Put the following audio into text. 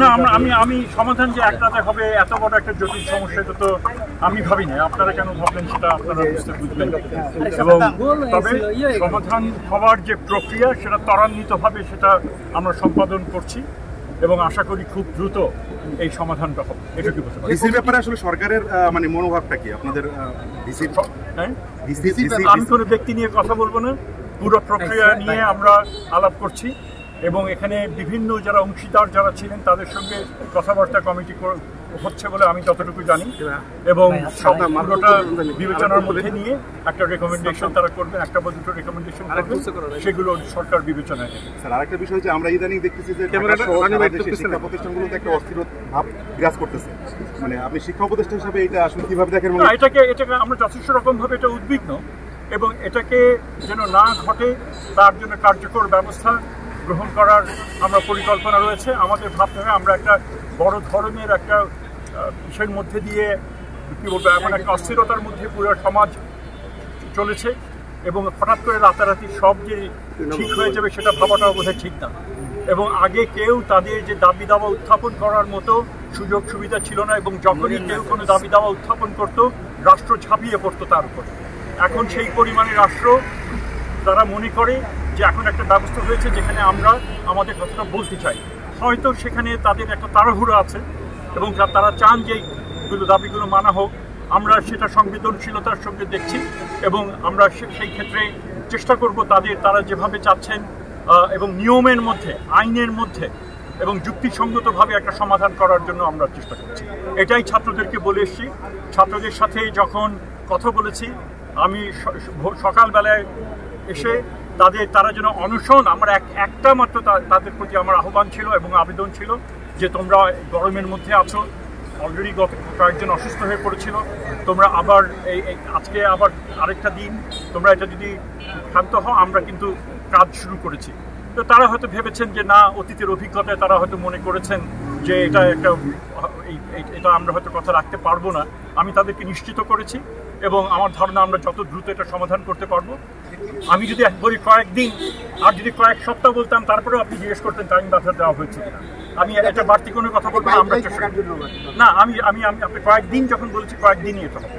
না আমি সমাধান যে একটাতে হবে এত বড় একটা জটিল সমস্যা এটা তো আমি ভাবি না। আপনারা কেন ভাবলেন সেটা আপনারা বুঝবেন। এবং তবে সমাধান হওয়ার যে প্রক্রিয়া সেটা ত্বরান্বিতভাবে সেটা আমরা সম্পাদন করছি এবং আশা করি খুব দ্রুত এই সমাধানটা হবে। এটুকু বলতে পারি। ডিসির ব্যাপারে আসলে সরকারের মানে মনোভাবটা কি আপনাদের? আমি কোনো ব্যক্তি নিয়ে কথা বলবো না, পুরো প্রক্রিয়া নিয়ে আমরা আলাপ করছি এবং এখানে বিভিন্ন যারা অংশীদার যারা ছিলেন তাদের সঙ্গে কথাবার্তা কমিটি হচ্ছে বলে আমি যতটুকু জানি এবং পুরোটা বিবেচনার মধ্যে নিয়ে একটা রেকমেন্ডেশন তারা করবেন, একটা বা দুটো রেকমেন্ডেশন করবেন, সেগুলো সরকার বিবেচনায় নেবে। স্যার আরেকটা বিষয় যে আমরা ইদানিং দেখতেছি যে শিক্ষা প্রতিষ্ঠানগুলোতে একটা অস্থির ভাব বিরাজ করতেছে, মানে আপনি শিক্ষা উপদেষ্টা হিসাবে এটা আসলে কিভাবে দেখেন? এটাকে আমরা যথেষ্ট রকমভাবে এটা উদ্বিগ্ন এবং এটাকে যেন না ঘটে তার জন্য কার্যকর ব্যবস্থা গ্রহণ করার আমরা পরিকল্পনা রয়েছে। আমাদের ভাবতে হবে আমরা একটা বড় ধরনের একটা বিষয়ের মধ্যে দিয়ে কী বলবো এমন একটা অস্থিরতার মধ্যে পুরো সমাজ চলেছে এবং হঠাৎ করে রাতারাতি সব যে ঠিক হয়ে যাবে সেটা ভাবাটাও বোধহয় ঠিক না। এবং আগে কেউ তাদের যে দাবি দাওয়া উত্থাপন করার মতো সুযোগ সুবিধা ছিল না এবং যখনই কেউ কোনো দাবি দাওয়া উত্থাপন করতো রাষ্ট্র ঝাঁপিয়ে পড়তো তার উপর। এখন সেই পরিমাণে রাষ্ট্র তারা মনে করে যে এখন একটা ব্যবস্থা হয়েছে যেখানে আমরা আমাদের কথাটা বলতে চাই। হয়তো সেখানে তাদের একটা তাড়াহুড়ো আছে এবং তারা চান যে এইগুলো দাবিগুলো মানা হোক। আমরা সেটা সংবেদনশীলতার সঙ্গে দেখছি এবং আমরা সেই ক্ষেত্রে চেষ্টা করব তারা যেভাবে চাচ্ছেন এবং নিয়মের মধ্যে, আইনের মধ্যে এবং যুক্তিসঙ্গতভাবে একটা সমাধান করার জন্য আমরা চেষ্টা করছি। এটাই ছাত্রদেরকে বলে এসেছি। ছাত্রদের সাথে যখন কথা বলেছি আমি সকালবেলায় এসে তারা যেন অনশন, আমার একটা মাত্র তাদের প্রতি আমার আহ্বান ছিল এবং আবেদন ছিল যে তোমরা গরমের মধ্যে আছো, অলরেডি গত কয়েকজন অসুস্থ হয়ে পড়েছিল, তোমরা আবার আজকে আবার আরেকটা দিন তোমরা এটা যদি ক্ষান্ত হও আমরা কিন্তু কাজ শুরু করেছি। তো তারা হয়তো ভেবেছেন যে না, অতীতের অভিজ্ঞতায় তারা হয়তো মনে করেছেন যে এটা আমরা হয়তো কথা রাখতে পারবো না। আমি তাদেরকে নিশ্চিত করেছি এবং আমার ধারণা আমরা যত দ্রুত এটা সমাধান করতে পারবো। আমি যদি বলি কয়েকদিন আর যদি কয়েক সপ্তাহ বলতাম তারপরেও আপনি জিজ্ঞেস করতেন টাইম বাধা দেওয়া হয়েছে কিনা। আমি এটা বাড়তি কোনো কথা বলবো না। আমরা না আমি আপনি কয়েকদিন যখন বলেছি কয়েকদিনই এটা হবে।